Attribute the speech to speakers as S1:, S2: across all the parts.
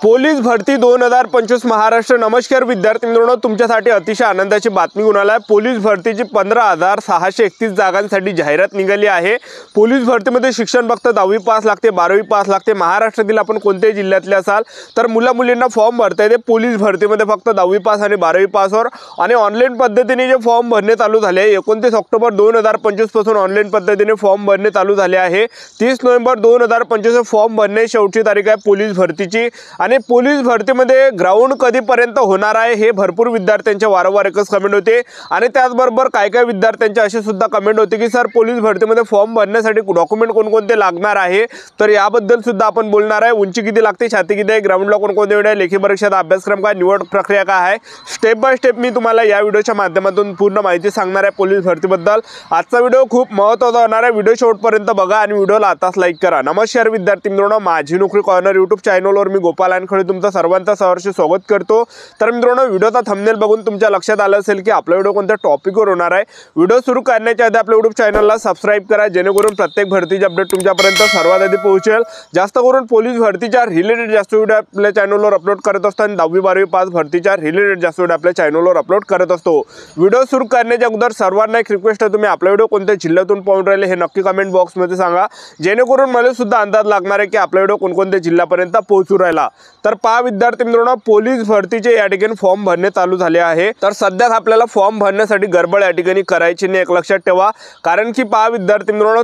S1: Police भरती 2025 महाराष्ट्र। नमस्कार विद्यार्थी मित्रांनो, तुमच्यासाठी अतिशय आनंदाची बातमी घेऊन आला आहे। पोलीस भरतीची 15,631 जागांसाठी जाहिरात निघाली आहे। पोलीस भरतीमध्ये शिक्षण फक्त 10वी पास लागते, 12वी पास लागते। महाराष्ट्रातील आपण कोणत्याही जिल्ह्यातले असाल तर मुला-मुलींना फॉर्म भरता येते। पोलीस भरतीमध्ये फक्त 10वी पास आणि 12वी पासवर आणि ऑनलाईन पद्धतीने जे फॉर्म भरणे चालू झाले आहे। 29 ऑक्टोबर 2025 पासून ऑनलाईन पद्धतीने फॉर्म भरणे चालू झाले आहे। 30 नोव्हेंबर 2025 फॉर्म भरणे शेवटची तारीख आहे पोलीस भरतीची। आणि पोलीस भरतीमध्ये ग्राउंड कधीपर्यंत होणार आहे हे भरपूर विद्यार्थ्यांचे वारंवार एकच कमेंट होते। आणि त्याचबरोबर काय विद्यार्थ्यांचे असे सुद्धा कमेंट होते की सर पोलीस भरतीमध्ये फॉर्म भरण्यासाठी डॉक्युमेंट कोणकोणते लागणार आहे, तर याबद्दल सुद्धा आपण बोलणार आहे। उंची किती लागते, छाती किती आहे, ग्राउंडला कोणकोणते वेळ आहे, लेखी परीक्षेचा अभ्यासक्रम काय, निवड प्रक्रिया काय आहे, स्टेप बाय स्टेप मी तुम्हाला या व्हिडिओच्या माध्यमातून पूर्ण माहिती सांगणार आहे पोलीस भरतीबद्दल। आजचा व्हिडिओ खूप महत्त्वाचा होणार आहे, व्हिडिओ शेवटपर्यंत बघा आणि व्हिडिओला आताच लाईक करा। नमस्कार विद्यार्थी मित्रांनो, माझी नोकरी कॉर्नर यूट्यूब चॅनलवर मी गोपाल खळे तुमचं सर्वांचं सहर्ष स्वागत करतो। तर मित्रांनो, व्हिडिओचा थंबनेल बघून तुमच्या लक्षात आलं असेल की आपला व्हिडिओ कोणत्या टॉपिकवर होणार आहे। व्हिडिओ सुरू करण्याच्या आधी आपल्या यूट्यूब चॅनलला सबस्क्राइब करा, जेणेकरून प्रत्येक भरतीचे अपडेट तुमच्यापर्यंत सर्वात आधी पोहोचेल। जास्त करून पोलीस भरतीच्या रिलेटेड जास्त व्हिडिओ आपल्या चॅनलवर अपलोड करत असतो आणि 10वी 12वी पास भरतीच्या रिलेटेड जास्त व्हिडिओ आपल्या चॅनलवर अपलोड करत असतो। व्हिडिओ सुरू करण्याच्या अगोदर सर्वांना एक रिक्वेस्ट आहे, तुम्ही आपला व्हिडिओ कोणत्या जिल्ह्यातून पाहून राहिले हे नक्की कमेंट बॉक्समध्ये सांगा, जेणेकरून मला सुद्धा अंदाज लागणार आहे की आपला व्हिडिओ कोणकोणत्या जिल्ह्यापर्यंत पोहोचू राहिला। तर पहा विद्यार्थी मित्रांनो, पोलीस भरतीचे या ठिकाणी फॉर्म भरणे चालू झाले आहे। तर सध्या आपल्याला फॉर्म भरण्यासाठी गडबड या ठिकाणी करायची नाही, एक लक्षात ठेवा। कारण की पहा विद्यार्थी मित्रांनो,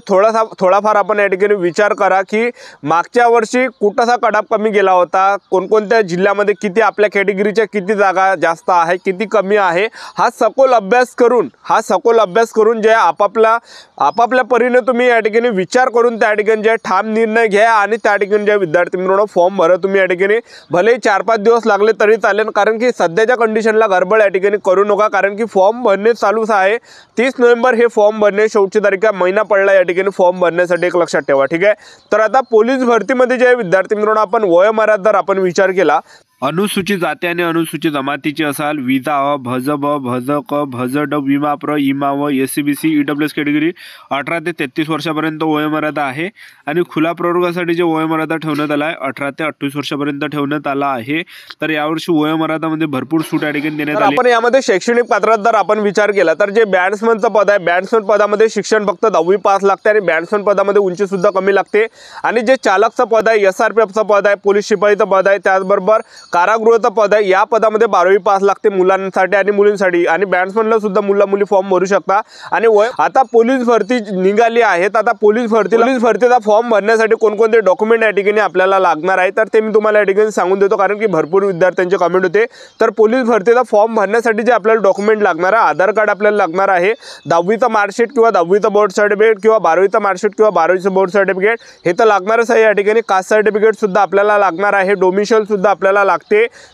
S1: थोडाफार आपण या ठिकाणी विचार करा की मागच्या वर्षी कुठचा कडाप कमी गेला होता, कोणकोणत्या जिल्ह्यामध्ये किती आपल्या कॅटेगरीच्या किती जागा जास्त आहे, किती कमी आहे, हा सखोल अभ्यास करून जे आपापल्या परीने तुम्ही या ठिकाणी विचार करून त्या ठिकाणी जे ठाम निर्णय घ्या आणि त्या ठिकाणी जे विद्यार्थी मित्रांनो फॉर्म भरा तुम्ही या ठिकाणी। भले 4-5 दिवस लागले तरी चालेल, कारण की सध्याच्या कंडिशनला गडबड या ठिकाणी करू नका, कारण की फॉर्म भरणे चालूच आहे। 30 नोव्हेंबर हे फॉर्म भरणे शेवटची तारीख आहे, महिना पडला या ठिकाणी फॉर्म भरण्यासाठी, एक लक्षात ठेवा, ठीक आहे। तर आता पोलीस भरतीमध्ये जे विद्यार्थी मित्रांनो आपण वयोमर्यादा जर आपण विचार केला,
S2: अनुसूचित जाती आणि अनुसूचित जमातीचे असाल, विजा अ, भज ब, भज क, भज ड, विमा प्र, इमा व, SC/BC EWS कॅटेगरी 18 ते 33 वर्षापर्यंत वयोमर्यादा आहे। आणि खुला प्रवर्गासाठी जे वयोमर्यादा ठेवण्यात आला आहे 18 ते 28 वर्षापर्यंत ठेवण्यात आला आहे। तर यावर्षी वयोमर्यादामध्ये भरपूर सूट या ठिकाणी देण्यात आली।
S1: आपण यामध्ये शैक्षणिक पात्रता जर आपण विचार केला तर जे बॅट्समनचं पद आहे, बॅट्समन पदामध्ये शिक्षण फक्त 10वी पास लागते आणि बॅट्समन पदामध्ये उंची सुद्धा कमी लागते। आणि जे चालकचं पद आहे, SRPFचं पद आहे, पोलीस शिपाईचं पद आहे, त्याचबरोबर कारागृहाचं पद आहे, या पदामध्ये 12वी पास लागते मुलांसाठी आणि मुलींसाठी। आणि बॅट्समनला सुद्धा मुला-मुली फॉर्म भरू शकता। आणि आता पोलीस भरती निघाली आहे, तर आता पोलीस भरतीचा फॉर्म भरण्यासाठी कोणकोणते डॉक्युमेंट या ठिकाणी आपल्याला लागणार आहे तर ते मी तुम्हाला या ठिकाणी सांगून देतो, कारण की भरपूर विद्यार्थ्यांचे कमेंट होते। तर पोलीस भरतीचा फॉर्म भरण्यासाठी जे आपल्याला डॉक्युमेंट लागणार आहे, आधार कार्ड आपल्याला लागणार आहे, 10वीचं मार्कशीट किंवा 10वीचं बोर्ड सर्टिफिकेट किंवा 12वीचं मार्कशीट किंवा 12वीचं बोर्ड सर्टिफिकेट हे तर लागणारच आहे या ठिकाणी। कास्ट सर्टिफिकेट सुद्धा आपल्याला लागणार आहे, डोमिसाइल सुद्धा आपल्याला लागते,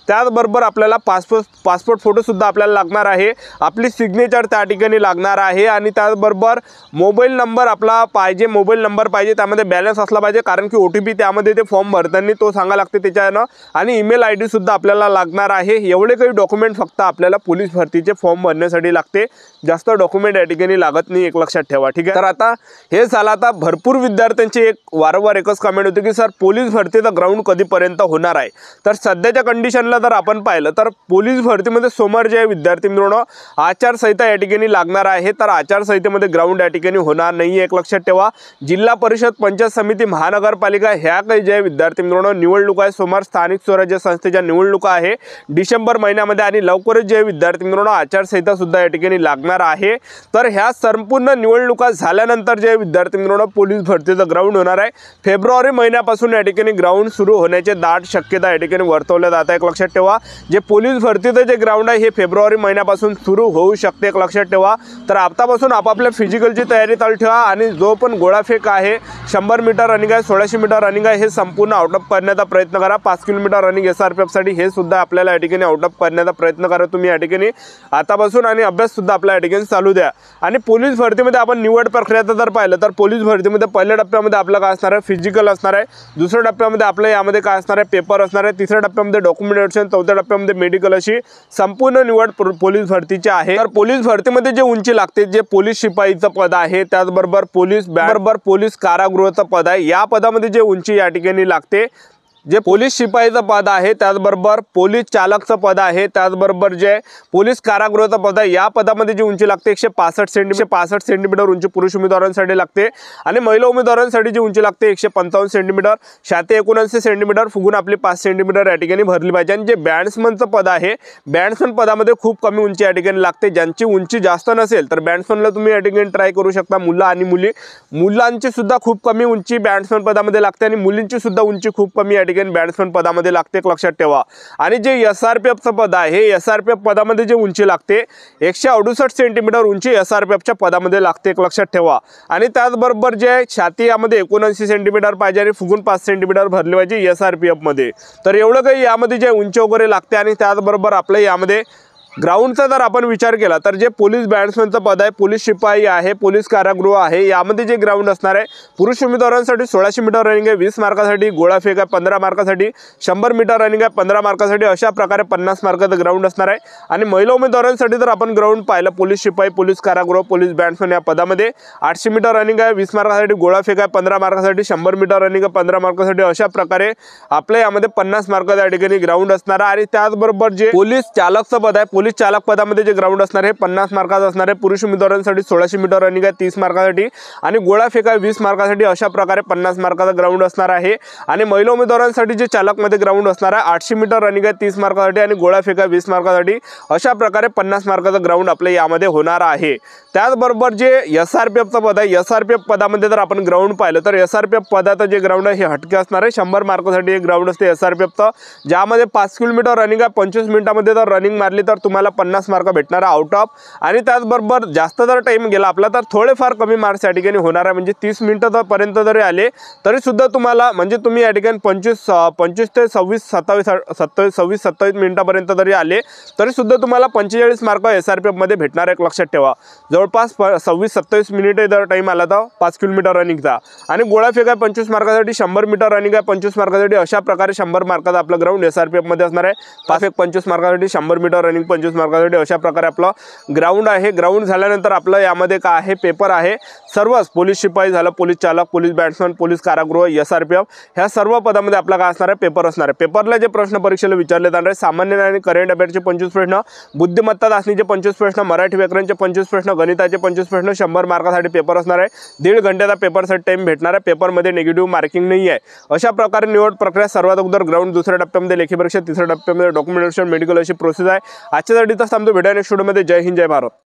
S1: त्याचबरोबर आपल्याला पासपोर्ट फोटो सुद्धा आपल्याला लागणार आहे, आपली सिग्नेचर त्या ठिकाणी लागणार आहे। आणि त्याचबरोबर मोबाईल नंबर आपला पाहिजे, मोबाईल नंबर पाहिजे, त्यामध्ये बॅलन्स असला पाहिजे, कारण की OTP त्यामध्ये ते फॉर्म भरताना तो सांगा लागते त्याच्यानं। आणि ईमेल ID सुद्धा आपल्याला लागणार आहे। एवढे काही डॉक्युमेंट फक्त आपल्याला पोलीस भरतीचे फॉर्म भरण्यासाठी लागते, जास्त डॉक्युमेंट या ठिकाणी लागत नाही, एक लक्षात ठेवा, ठीक आहे। तर आता हे झालं, आता भरपूर विद्यार्थ्यांची वारंवार एकच कमेंट होती की सर पोलीस भरतीचा ग्राउंड कधीपर्यंत होणार आहे। तर सध्याच्या कंडिशनला जर आपण पाहिलं तर पोलीस भरतीमध्ये सोमवार जे विद्यार्थी मित्रांनो आचारसंहिता या ठिकाणी लागणार आहे, तर आचारसंहितेमध्ये ग्राउंड या ठिकाणी होणार नाही, एक लक्षात ठेवा। जिल्हा परिषद, पंचायत समिती, महानगरपालिका ह्या काही जे विद्यार्थी मित्रांनो निवडणूक आहे, सोमवार स्थानिक स्वराज्य संस्थेच्या निवडणुका आहे डिसेंबर महिन्यामध्ये, आणि लवकरच जे विद्यार्थी मित्रांनो आचारसंहिता सुद्धा या ठिकाणी लागणार आहे। तर ह्या संपूर्ण निवडणुका झाल्यानंतर जे विद्यार्थी मित्रांनो पोलीस भरतीचं ग्राउंड होणार आहे, फेब्रुवारी महिन्यापासून या ठिकाणी ग्राउंड सुरू होण्याचे दाट शक्यता या ठिकाणी वर्तवल्या जात आहे, एक लक्षात ठेवा। जे पोलीस भरतीचं जे ग्राउंड आहे हे फेब्रुवारी महिन्यापासून सुरू होऊ शकते, एक लक्षात ठेवा। तर आतापासून आपापल्या फिजिकलची तयारी चालू ठेवा आणि जो पण गोळाफेक आहे, 100 मीटर रनिंग आहे, 1600 मीटर रनिंग आहे, हे संपूर्ण आउट ऑफ करण्याचा प्रयत्न करा। 5 किलोमीटर रनिंग SRPF साठी हे सुद्धा आपल्याला या ठिकाणी आउट ऑफ करण्याचा प्रयत्न करा तुम्ही या ठिकाणी आतापासून, आणि अभ्यास सुद्धा आपल्या या ठिकाणी चालू द्या। आणि पोलीस भरतीमध्ये आपण निवड प्रक्रियाचं जर पाहिलं तर पोलीस भरतीमध्ये पहिल्या टप्प्यामध्ये आपलं काय असणार आहे, फिजिकल असणार आहे, दुसऱ्या टप्प्यामध्ये आपलं यामध्ये काय असणार आहे, पेपर असणार आहे, तिसऱ्या टप्प्यामध्ये डॉक्युमेंटेशन, चौथ्या टप्प्यामध्ये मेडिकल, अशी संपूर्ण निवड पोलीस भरतीची आहे। तर पोलीस भरतीमध्ये जे उंची लागते, जे पोलीस शिपाईचं पद आहे, त्याचबरोबर पोलीस कारागृहाचं पद आहे, या पदामध्ये जे उंची या ठिकाणी लागते जे पोलीस शिपाईचं पद आहे, त्याचबरोबर पोलीस चालकचं पद आहे, त्याचबरोबर जे पोलीस कारागृहाचं पद आहे, या पदामध्ये जी उंची लागते 165 सेंटीमीटर उंची पुरुष उमेदवारांसाठी लागते आणि महिला उमेदवारांसाठी जी उंची लागते 155 सेंटीमीटर, छाती 79 सेंटीमीटर, फुगून आपली 5 सेंटीमीटर या ठिकाणी भरली पाहिजे। आणि जे बॅट्समनचं पद आहे, बॅट्समन पदामध्ये खूप कमी उंची या ठिकाणी लागते। ज्यांची उंची जास्त नसेल तर बॅट्समनला तुम्ही या ठिकाणी ट्राय करू शकता, मुलं आणि मुली। मुलांची सुद्धा खूप कमी उंची बॅट्समन पदामध्ये लागते आणि मुलींची सुद्धा उंची खूप कमी या ठिकाणी बॅट्समन पदामध्ये लागते, लक्षात ठेवा। आणि जे SRPFचं पद आहे, SRPF पदामध्ये जे उंची लागते 168 सेंटीमीटर उंची SRPFच्या पदामध्ये लागते, लक्षात ठेवा। आणि त्याचबरोबर जे छाती यामध्ये 79 सेंटीमीटर पाहिजे आणि फुगून 5 सेंटीमीटर भरली पाहिजे SRPF मध्ये। तर एवढं काही यामध्ये जे उंची वगैरे लागते। आणि त्याचबरोबर आपल्या यामध्ये ग्राउंडचा जर आपण विचार केला तर जे पोलीस बॅट्समनचं पद आहे, पोलीस शिपाई आहे, पोलीस कारागृह आहे, यामध्ये जे ग्राउंड असणार आहे, पुरुष उमेदवारांसाठी 1600 मीटर रनिंग आहे 20 मार्कासाठी, गोळाफेक आहे 15 मार्कासाठी, 100 मीटर रनिंग आहे 15 मार्कासाठी, अशा प्रकारे 50 मार्काचं ग्राउंड असणार आहे। आणि महिला उमेदवारांसाठी जर आपण ग्राउंड पाहिलं, पोलीस शिपाई, पोलीस कारागृह, पोलीस बॅट्समन या पदामध्ये 800 मीटर रनिंग आहे 20 मार्कासाठी, गोळाफेक आहे 15 मार्कासाठी, 100 मीटर रनिंग आहे 15 मार्कासाठी, अशा प्रकारे आपल्या यामध्ये 50 मार्काचं या ठिकाणी ग्राउंड असणार आहे। आणि त्याचबरोबर जे पोलीस चालकचं पद आहे, पोलीस चालक पदामध्ये जे ग्राउंड असणार आहे 50 मार्काचं असणार आहे। पुरुष उमेदवारांसाठी 1600 मीटर रनिंग आहे 30 मार्कासाठी आणि गोळाफेक आहे 20 मार्कासाठी, अशा प्रकारे 50 मार्काचा ग्राउंड असणार आहे। आणि महिला उमेदवारांसाठी जे चालकमध्ये ग्राउंड असणार आहे 800 मीटर रनिंग आहे 30 मार्कासाठी आणि गोळाफेक आहे 20 मार्कासाठी, अशा प्रकारे 50 मार्काचा ग्राउंड आपल्या यामध्ये होणार आहे। त्याचबरोबर जे SRPFचं पद आहे, SRPF पदामध्ये जर आपण ग्राउंड पाहिलं तर SRPF पदाचं जे ग्राउंड आहे हे हटके असणार आहे। 100 मार्कासाठी एक ग्राउंड असते SRPFचं, ज्यामध्ये 5 किलोमीटर रनिंग आहे। 25 मिनिटांमध्ये जर रनिंग मारली तर तुम्हाला 50 मार्क भेटणार आउट ऑफ। आणि त्याचबरोबर जास्त जर टाइम गेला आपला तर थोडेफार कमी मार्क्स या ठिकाणी होणार आहे, म्हणजे 30 मिनिटं पर्यंत जरी आले तरी सुद्धा तुम्हाला, म्हणजे तुम्ही या ठिकाणी 25 ते 26 मिनिटापर्यंत जरी आले तरी सुद्धा तुम्हाला 45 मार्क SRPF मध्ये भेटणार आहे, लक्षात ठेवा। जवळपास 26-27 मिनिटे जर टाइम आला तर 5 किलोमीटर रनिंगचा। आणि गोळाफेक आहे 25 मार्कासाठी, 100 मीटर रनिंग आहे 25 मार्कासाठी, अशा प्रकारे 100 मार्काचा आपलं ग्राउंड SRPF मध्ये असणार आहे। 25 मार्कासाठी, 100 मीटर रनिंग 25 मार्कासाठी, अशा प्रकारे आपलं ग्राउंड आहे। ग्राउंड झाल्यानंतर आपलं यामध्ये काय आहे, पेपर आहे। सर्वच पोलीस शिपाई झालं, पोलीस चालक, पोलीस बॅट्समन, पोलीस कारागृह, SRPF ह्या सर्व पदामध्ये आपला काय असणार आहे, पेपर असणार आहे। पेपरला जे प्रश्न परीक्षेला विचारले जाणार आहे, सामान्य आणि करंट अफेअरचे 25 प्रश्न, बुद्धिमत्ता चाचणीचे 25 प्रश्न, मराठी व्याकरणचे 25 प्रश्न, गणिताचे 25 प्रश्न, 100 मार्कासाठी पेपर असणार आहे। 1.5 घंट्याचा पेपरसाठी टाइम भेटणार आहे। पेपरमध्ये निगेटिव्ह मार्किंग नाही आहे। अशा प्रकारे निवड प्रक्रिया, सर्वात अगोदर ग्राउंड, दुसऱ्या टप्प्यामध्ये लेखी परीक्षा, तिसऱ्या टप्प्यामध्ये डॉक्युमेंटेशन, मेडिकल अशी प्रोसेस आहे। आजच्यासाठी तर थांबतो, भेटूया नेक्स्ट व्हिडिओमध्ये। जय हिंद, जय भारत।